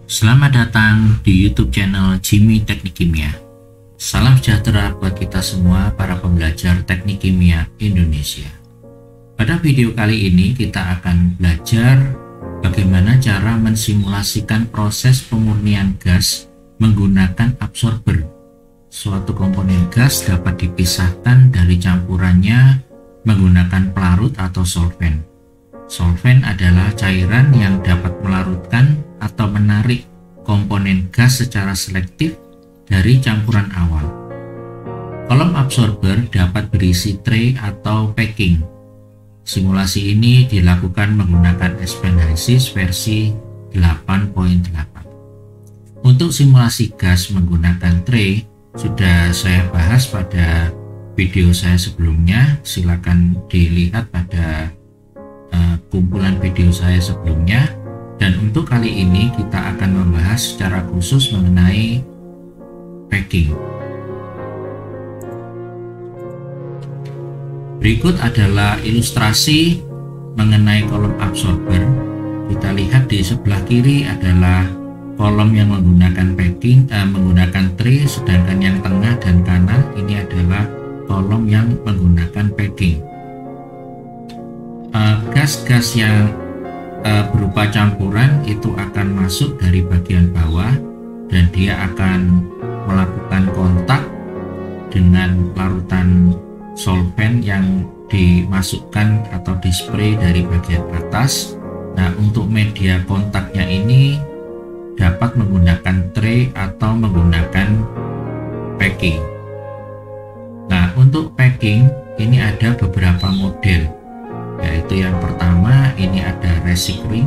Selamat datang di YouTube channel Jimmy Teknik Kimia. Salam sejahtera buat kita semua para pembelajar teknik kimia Indonesia. Pada video kali ini kita akan belajar bagaimana cara mensimulasikan proses pemurnian gas menggunakan absorber. Suatu komponen gas dapat dipisahkan dari campurannya menggunakan pelarut atau solvent. Solvent adalah cairan yang dapat melarutkan atau menarik komponen gas secara selektif dari campuran awal. Kolom absorber dapat berisi tray atau packing. Simulasi ini dilakukan menggunakan SPNHYSYS versi 8.8. Untuk simulasi gas menggunakan tray sudah saya bahas pada video saya sebelumnya. Silakan dilihat pada kumpulan video saya sebelumnya. Dan untuk kali ini kita akan membahas secara khusus mengenai packing. Berikut adalah ilustrasi mengenai kolom absorber. Kita lihat di sebelah kiri adalah kolom yang menggunakan packing, menggunakan tray, sedangkan yang tengah dan kanan ini adalah kolom yang menggunakan packing. Gas-gas yang berupa campuran itu akan masuk dari bagian bawah dan dia akan melakukan kontak dengan larutan solvent yang dimasukkan atau dispray dari bagian atas. Nah, untuk media kontaknya ini dapat menggunakan tray atau menggunakan packing. Nah, untuk packing ini ada beberapa model, yaitu yang pertama ini ada resic ring,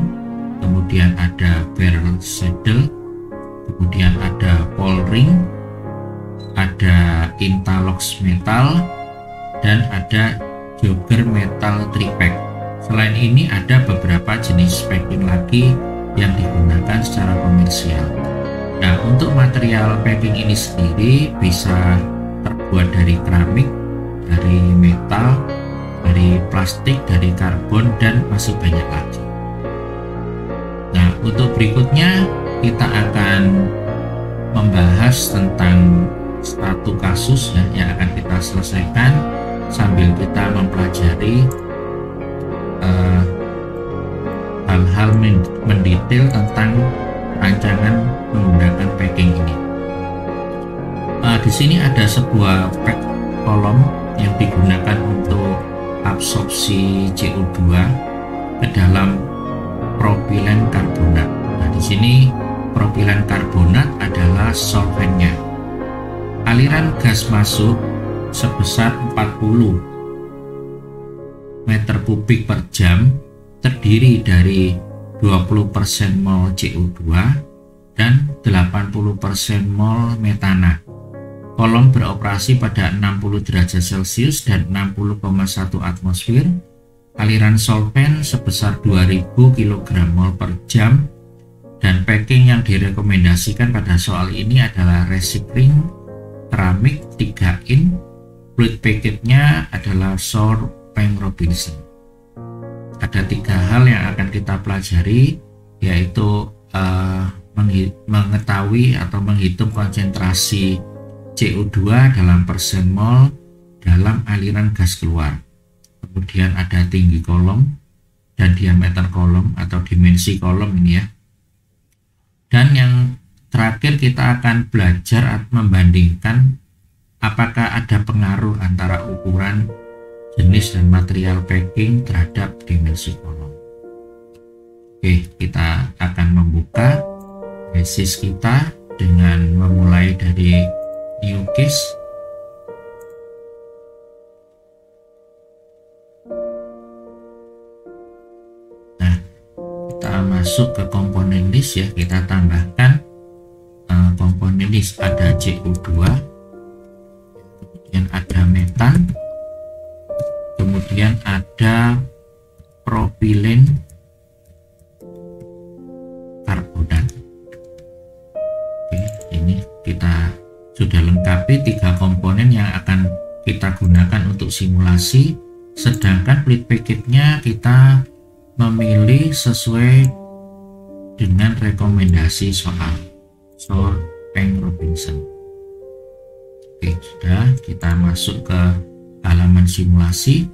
kemudian ada barrel saddle, kemudian ada pole ring, ada interlocks metal, dan ada jogger metal tripack. Selain ini ada beberapa jenis packing lagi yang digunakan secara komersial. Nah, untuk material packing ini sendiri bisa terbuat dari keramik, dari metal, dari plastik, dari karbon, dan masih banyak lagi. Nah, untuk berikutnya kita akan membahas tentang satu kasus yang akan kita selesaikan sambil kita mempelajari hal-hal mendetail tentang rancangan menggunakan packing ini. Di sini ada sebuah pack kolom yang digunakan untuk absorpsi CO2 ke dalam propilen karbonat. Nah, di sini propilen karbonat adalah solventnya. Aliran gas masuk sebesar 40 meter kubik per jam, terdiri dari 20% mol CO2 dan 80% mol metana. Kolom beroperasi pada 60 derajat Celcius dan 60,1 atmosfer. Aliran solvent sebesar 2000 kg mol per jam. Dan packing yang direkomendasikan pada soal ini adalah resic ring, keramik 3 in. Fluid package-nya adalah Shore Payne Robinson. Ada 3 hal yang akan kita pelajari, yaitu mengetahui atau menghitung konsentrasi CO2 dalam persen mol dalam aliran gas keluar. Kemudian ada tinggi kolom dan diameter kolom atau dimensi kolom ini ya. Dan yang terakhir kita akan belajar membandingkan apakah ada pengaruh antara ukuran, jenis, dan material packing terhadap dimensi kolom. Oke, kita akan membuka basis kita dengan memulai dari new case. Nah, kita masuk ke komponen list ya. Kita tambahkan komponen list, ada CO2, kemudian ada metan, kemudian ada propilen karbonat. Oke, ini kita sudah lengkapi 3 komponen yang akan kita gunakan untuk simulasi, sedangkan fluid package-nya kita memilih sesuai dengan rekomendasi soal Shorteng-Robinson. Oke, sudah, kita masuk ke halaman simulasi.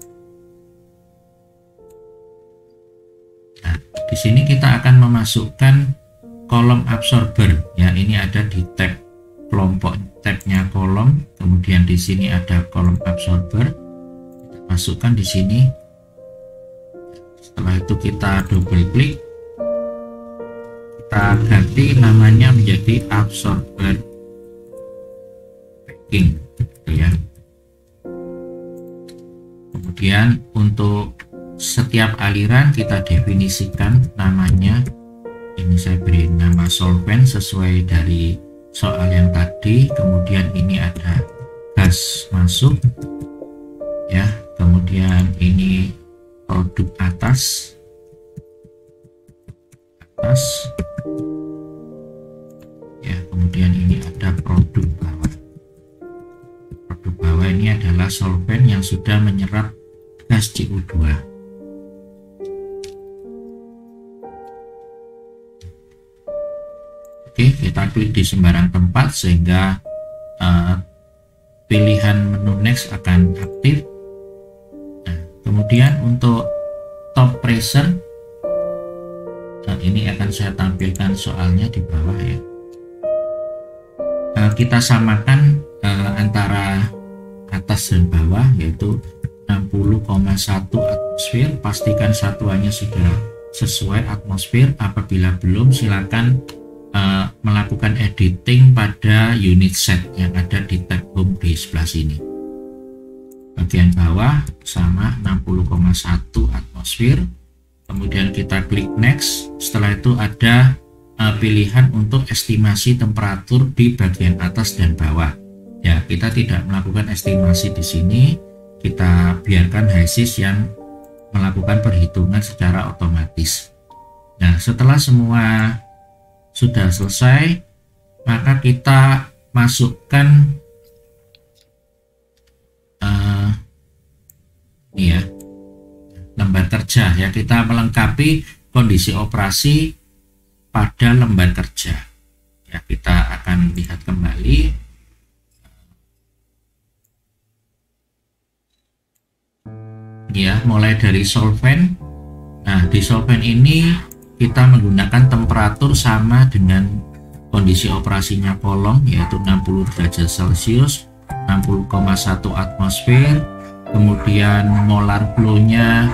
Nah, di sini kita akan memasukkan kolom absorber. Ya, ini ada di tab kelompok, tabnya kolom. Kemudian di sini ada kolom absorber. Kita masukkan di sini. Setelah itu kita double klik. Kita ganti namanya menjadi absorber packing, gitu ya. Kemudian untuk setiap aliran kita definisikan namanya. Ini saya beri nama solvent sesuai dari soal yang tadi. Kemudian ini ada gas masuk, ya. Kemudian ini produk atas, ya. Kemudian ini ada produk bawah. Produk bawah ini adalah solvent yang sudah menyerap gas CO2. Oke, kita klik di sembarang tempat sehingga pilihan menu next akan aktif. Nah, kemudian untuk top pressure, ini akan saya tampilkan soalnya di bawah ya. Kita samakan antara atas dan bawah, yaitu 60,1 atmosfer. Pastikan satuannya sudah sesuai atmosfer. Apabila belum, silakan melakukan editing pada unit set yang ada di tab home di sebelah sini. Bagian bawah sama 60,1 atmosfer. Kemudian kita klik next. Setelah itu ada pilihan untuk estimasi temperatur di bagian atas dan bawah. Ya, kita tidak melakukan estimasi di sini. Kita biarkan HYSYS yang melakukan perhitungan secara otomatis. Nah, setelah semua sudah selesai, maka kita masukkan ini ya, lembar kerja ya. Kita melengkapi kondisi operasi pada lembar kerja ya. Kita akan lihat kembali ya, mulai dari solvent. Nah, di solvent ini kita menggunakan temperatur sama dengan kondisi operasinya kolom, yaitu 60 derajat Celcius, 60,1 atmosfer. Kemudian molar flow-nya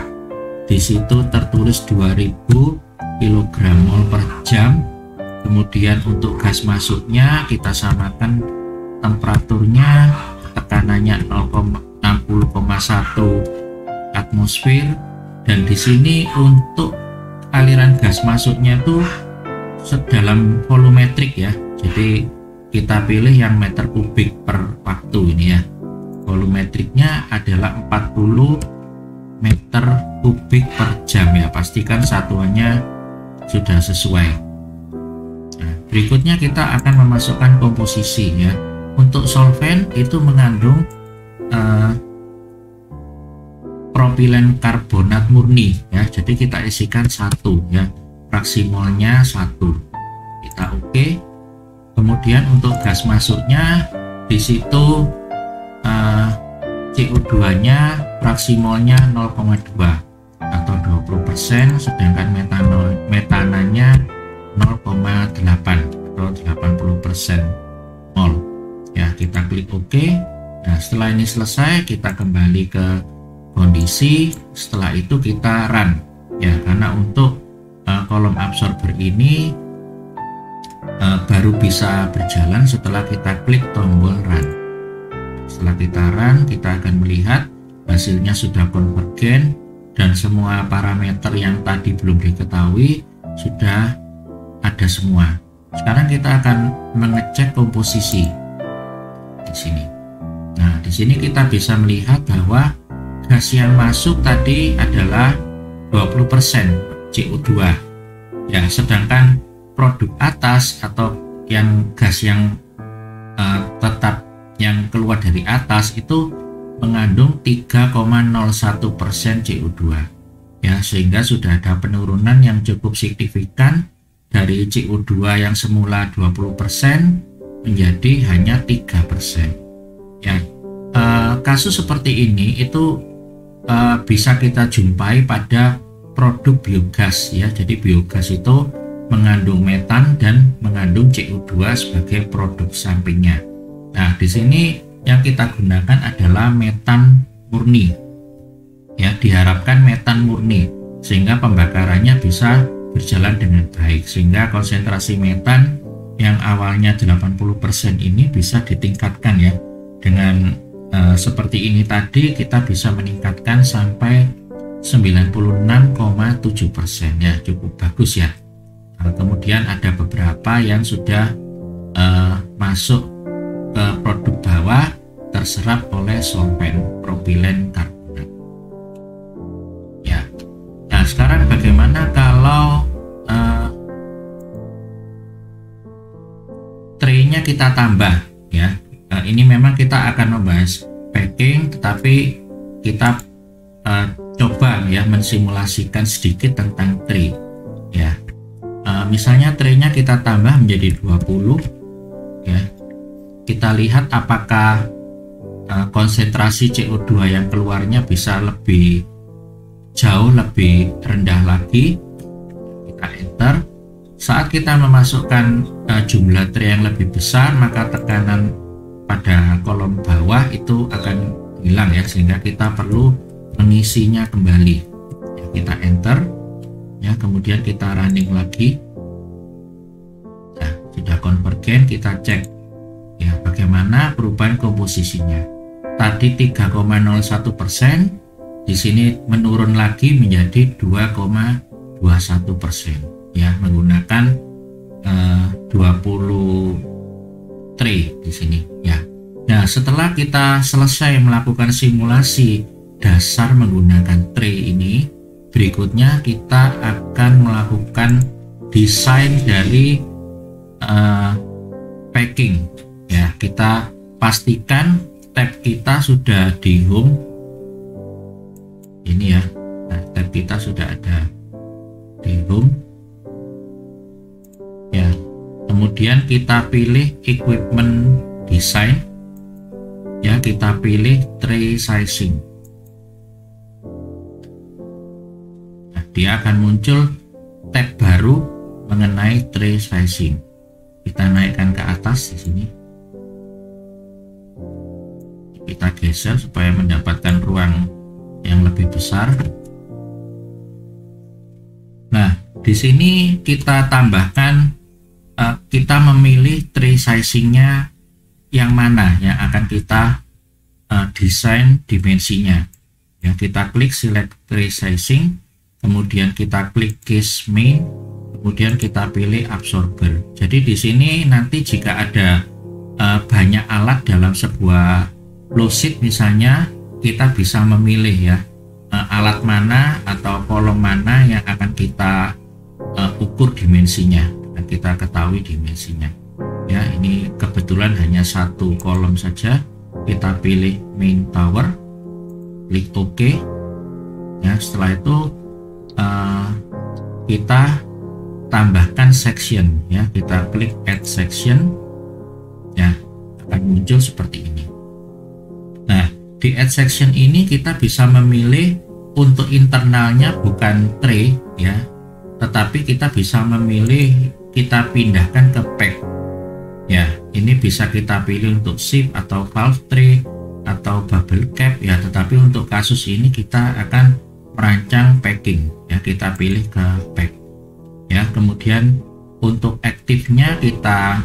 di situ tertulis 2000 kg mol per jam. Kemudian untuk gas masuknya kita samakan temperaturnya, tekanannya 60,1 atmosfer. Dan di sini untuk aliran gas masuknya itu dalam volumetrik ya. Jadi kita pilih yang meter kubik per waktu ini ya. Volumetriknya adalah 40 meter kubik per jam ya. Pastikan satuannya sudah sesuai. Nah, berikutnya kita akan memasukkan komposisi ya. Untuk solvent itu mengandung propilen karbonat murni ya. Jadi kita isikan 1 ya. Fraksi molnya 1. Kita oke. Kemudian untuk gas masuknya di situ CO2-nya fraksi molnya 0,2 atau 20%, sedangkan metananya 0,8 atau 80% mol. Ya, kita klik OK. Nah, setelah ini selesai, kita kembali ke kondisi. Setelah itu kita run ya, karena untuk kolom absorber ini baru bisa berjalan setelah kita klik tombol run. Setelah kita run, kita akan melihat hasilnya sudah konvergen dan semua parameter yang tadi belum diketahui sudah ada semua. Sekarang kita akan mengecek komposisi di sini. Nah, di sini kita bisa melihat bahwa gas yang masuk tadi adalah 20% CO2 ya, sedangkan produk atas atau yang gas yang tetap yang keluar dari atas itu mengandung 3,01% CO2 ya, sehingga sudah ada penurunan yang cukup signifikan dari CO2 yang semula 20% menjadi hanya 3%. Ya, kasus seperti ini itu bisa kita jumpai pada produk biogas ya. Jadi biogas itu mengandung metan dan mengandung CO2 sebagai produk sampingnya. Nah, di sini yang kita gunakan adalah metan murni. Ya, diharapkan metan murni sehingga pembakarannya bisa berjalan dengan baik, sehingga konsentrasi metan yang awalnya 80% ini bisa ditingkatkan ya. Dengan seperti ini tadi kita bisa meningkatkan sampai 96,7% ya, cukup bagus ya. Kemudian ada beberapa yang sudah masuk ke produk bawah terserap oleh solvent propilen karbonat. Ya. Nah, sekarang bagaimana kalau tray-nya kita tambah ya. Ini memang kita akan membahas packing, tetapi kita coba ya mensimulasikan sedikit tentang tray ya. Misalnya tray-nya kita tambah menjadi 20 ya. Kita lihat apakah konsentrasi CO2 yang keluarnya bisa lebih jauh lebih rendah lagi. Kita enter. Saat kita memasukkan jumlah tray yang lebih besar, maka tekanan pada kolom bawah itu akan hilang ya, sehingga kita perlu mengisinya kembali ya. Kita enter ya, kemudian kita running lagi. Nah, sudah konvergen, kita cek ya bagaimana perubahan komposisinya. Tadi 3,01%, di sini menurun lagi menjadi 2,21% ya, menggunakan 20 tray di sini ya. Nah, setelah kita selesai melakukan simulasi dasar menggunakan tray ini, berikutnya kita akan melakukan desain dari packing ya. Kita pastikan tab kita sudah di home ini ya. Nah, tab kita sudah ada di home ya. Kemudian kita pilih equipment design ya, kita pilih tray sizing. Nah, dia akan muncul tab baru mengenai tray sizing. Kita naikkan ke atas di sini. Kita geser supaya mendapatkan ruang yang lebih besar. Nah, di sini kita tambahkan, kita memilih tray sizingnya yang mana yang akan kita desain dimensinya. Ya, kita klik select tray sizing, kemudian kita klik case main, kemudian kita pilih absorber. Jadi di sini nanti jika ada banyak alat dalam sebuah flow sheet misalnya, kita bisa memilih ya alat mana atau kolom mana yang akan kita ukur dimensinya dan kita ketahui dimensinya ya. Ini kebetulan hanya satu kolom saja. Kita pilih main tower, klik OK ya. Setelah itu kita tambahkan section ya, kita klik add section ya, akan muncul seperti ini. Nah, di add section ini kita bisa memilih untuk internalnya bukan tray ya, tetapi kita bisa memilih kita pindahkan ke pack ya. Ini bisa kita pilih untuk ship atau valve tray atau bubble cap ya, tetapi untuk kasus ini kita akan merancang packing ya, kita pilih ke pack ya. Kemudian untuk aktifnya kita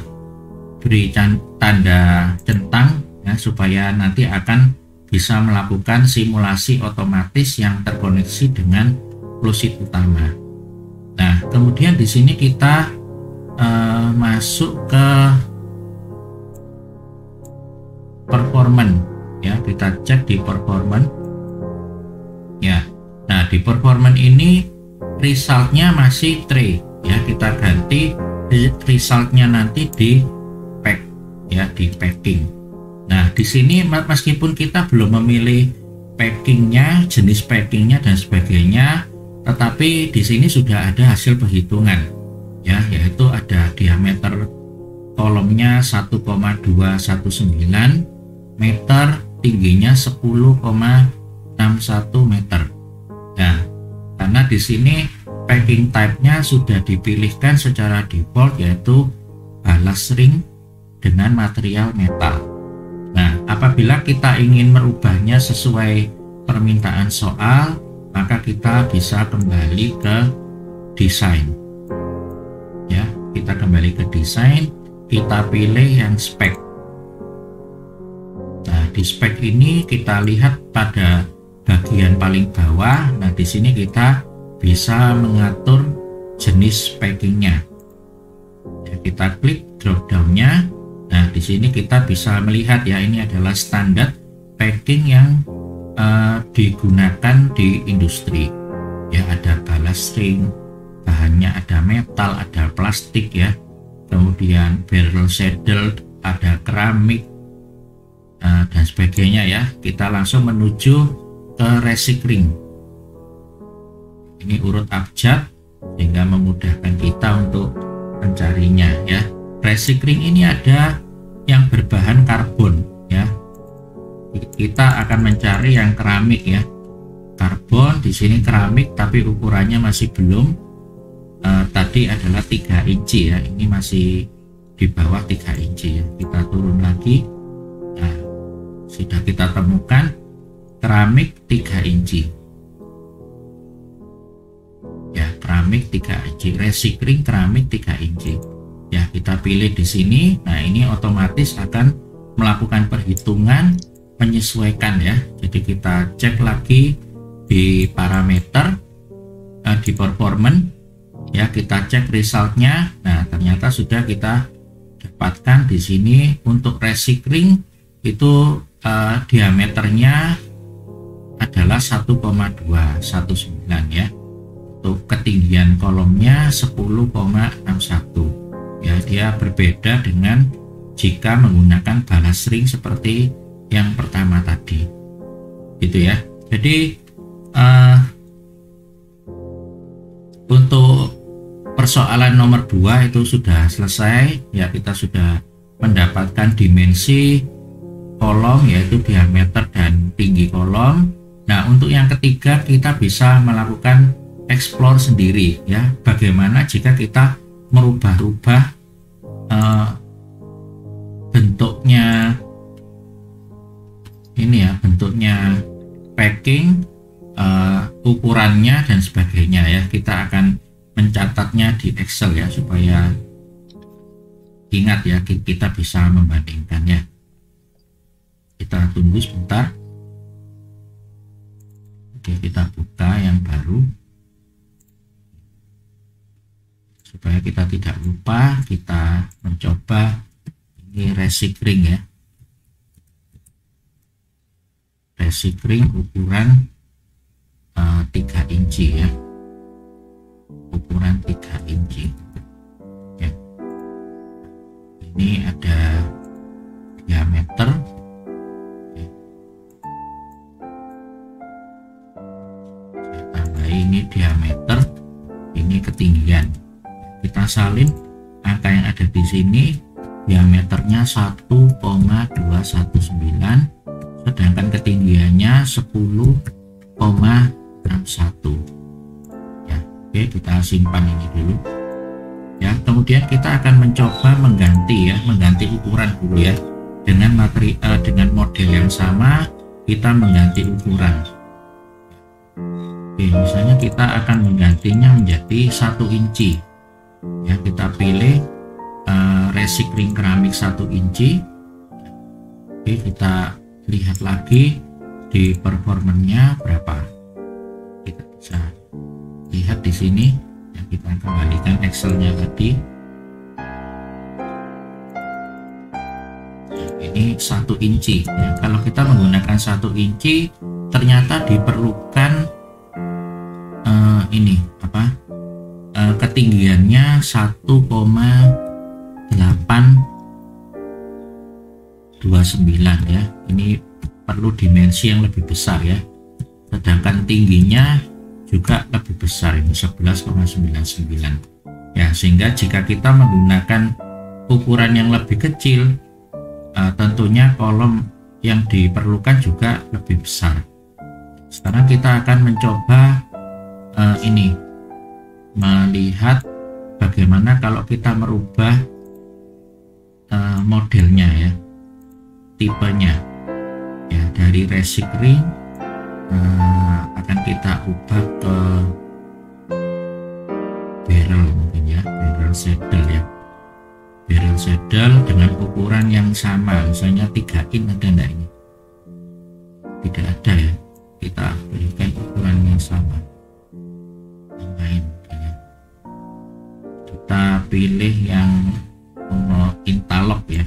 beri tanda centang ya, supaya nanti akan bisa melakukan simulasi otomatis yang terkoneksi dengan flow sheet utama. Nah, kemudian di sini kita masuk ke performance ya, kita cek di performance ya. Nah, di performance ini resultnya masih tray ya, kita ganti resultnya nanti di pack ya, di packing. Nah, di sini meskipun kita belum memilih packingnya, jenis packingnya dan sebagainya, tetapi di sini sudah ada hasil perhitungan ya, yaitu ada diameter kolomnya 1,219 meter, tingginya 10,61 meter. Nah, karena di sini packing type-nya sudah dipilihkan secara default, yaitu balas ring dengan material metal. Nah, apabila kita ingin merubahnya sesuai permintaan soal, maka kita bisa kembali ke desain. Ya, kita kembali ke desain, kita pilih yang spek. Nah, di spek ini kita lihat pada bagian paling bawah. Nah, di sini kita bisa mengatur jenis packingnya. Ya, kita klik drop down-nya. Nah, di sini kita bisa melihat ya, ini adalah standar packing yang digunakan di industri. Ya, ada balas ring, bahannya ada metal, ada plastik ya. Kemudian barrel saddle, ada keramik dan sebagainya ya. Kita langsung menuju ke racing ring. Ini urut abjad sehingga memudahkan kita untuk mencarinya ya. Racing ring ini ada yang berbahan karbon ya. Kita akan mencari yang keramik ya. Karbon, di sini keramik tapi ukurannya masih belum. Tadi adalah 3 inci ya. Ini masih di bawah 3 inci ya. Kita turun lagi. Nah, sudah kita temukan keramik 3 inci. Ya, keramik 3 inci, racing ring keramik 3 inci. Ya, kita pilih di sini. Nah, ini otomatis akan melakukan perhitungan, menyesuaikan ya. Jadi kita cek lagi di parameter, di performance ya, kita cek resultnya. Nah, ternyata sudah kita dapatkan di sini untuk racing ring itu diameternya adalah 1,219 ya. Untuk ketinggian kolomnya 10,61 ya. Dia berbeda dengan jika menggunakan balas ring seperti yang pertama tadi gitu ya. Jadi untuk persoalan nomor 2 itu sudah selesai ya. Kita sudah mendapatkan dimensi kolom, yaitu diameter dan tinggi kolom. Nah, untuk yang ketiga kita bisa melakukan explore sendiri ya. Bagaimana jika kita merubah-rubah bentuknya ini ya, bentuknya packing, ukurannya dan sebagainya ya. Kita akan mencatatnya di Excel ya, supaya ingat ya, kita bisa membandingkannya. Kita tunggu sebentar. Oke, kita buka yang baru supaya kita tidak lupa. Kita mencoba ini racing ring ya. Racing ring ukuran 3 inci ya. Ukuran 3 inci ya. Ini ada diameter ya. Saya tambah ini diameter, ini ketinggian. Kita salin angka yang ada di sini. Diameternya 1,219, sedangkan ketinggiannya 10,61 ya. Oke, kita simpan ini dulu ya. Kemudian kita akan mencoba mengganti ukuran dulu ya, dengan dengan model yang sama. Kita mengganti ukuran. Oke, misalnya kita akan menggantinya menjadi 1 inci ya. Kita pilih racing ring keramik 1 inci. Oke, kita lihat lagi di performanya berapa. Kita bisa lihat di sini ya. Kita kembalikan Excelnya tadi. Nah, ini 1 inci ya. Kalau kita menggunakan 1 inci, ternyata diperlukan ini apa? Ketinggiannya 1,829 ya. Ini perlu dimensi yang lebih besar ya. Sedangkan tingginya juga lebih besar, ini 11,99. Ya, sehingga jika kita menggunakan ukuran yang lebih kecil, tentunya kolom yang diperlukan juga lebih besar. Sekarang kita akan mencoba melihat bagaimana kalau kita merubah modelnya ya, tipenya ya, dari racing ring akan kita ubah ke barrel mungkin ya, barrel saddle ya, barrel saddle dengan ukuran yang sama, misalnya 3 in, ada enggak ini? Tidak ada ya, kita berikan ukuran yang sama, yang lain ya. Kita pilih yang interlock ya,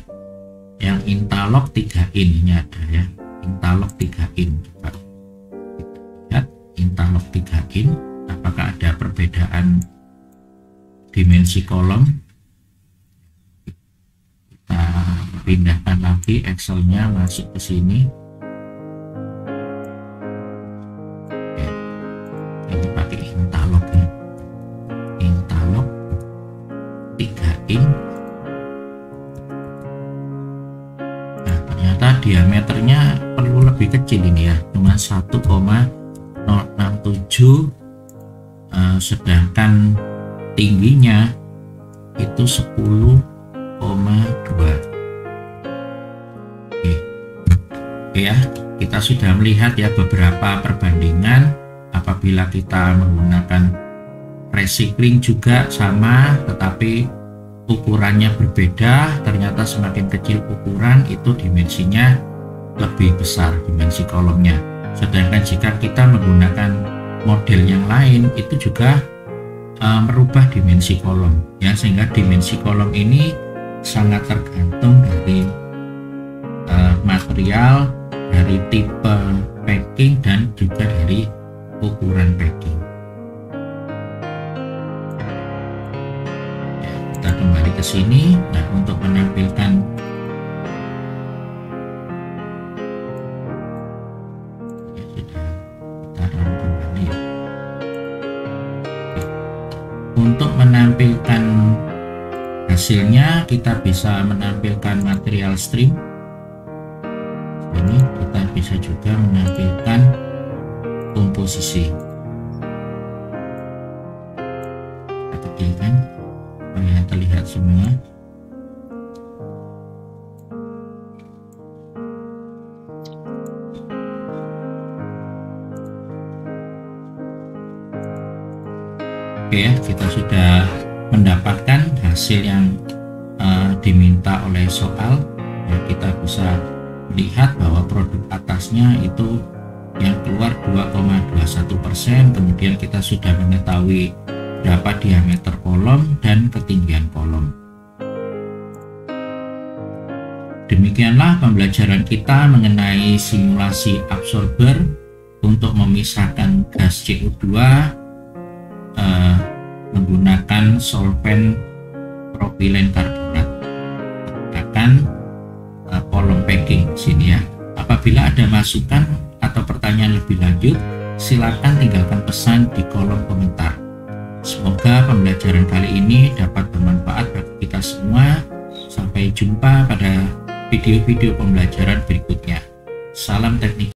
yang interlock 3 in ini ada ya, interlock 3 in. Coba kita lihat interlock 3 in, apakah ada perbedaan dimensi kolom. Kita pindahkan lagi Excelnya, masuk ke sini. Oke. Ini pakai interlock ya, interlock 3 in. Nah, ternyata diameternya perlu lebih kecil ini ya, cuma 1,067, sedangkan tingginya itu 10,2. Oke ya, kita sudah melihat ya beberapa perbandingan. Apabila kita menggunakan racing ring juga sama, tetapi ukurannya berbeda, ternyata semakin kecil ukuran itu dimensinya lebih besar, dimensi kolomnya. Sedangkan jika kita menggunakan model yang lain, itu juga merubah dimensi kolom ya, sehingga dimensi kolom ini sangat tergantung dari material, dari tipe packing, dan juga dari ukuran packing ya. Kita kembali ke sini. Nah, untuk menampilkan ya, sudah kita run kembali ya. Untuk menampilkan hasilnya, kita bisa menampilkan material stream. Ini kita bisa juga menampilkan komposisi. Kita kecilkan supaya terlihat semua. Oke ya, kita sudah mendapatkan hasil yang diminta oleh soal ya. Kita bisa lihat bahwa produk atasnya itu yang keluar 2,21%. Kemudian kita sudah mengetahui berapa diameter kolom dan ketinggian kolom. Demikianlah pembelajaran kita mengenai simulasi absorber untuk memisahkan gas CO2 menggunakan solvent propilen karbonat menggunakan kolom packing sini ya. Apabila ada masukan atau pertanyaan lebih lanjut, silakan tinggalkan pesan di kolom komentar. Semoga pembelajaran kali ini dapat bermanfaat bagi kita semua. Sampai jumpa pada video-video pembelajaran berikutnya. Salam teknik.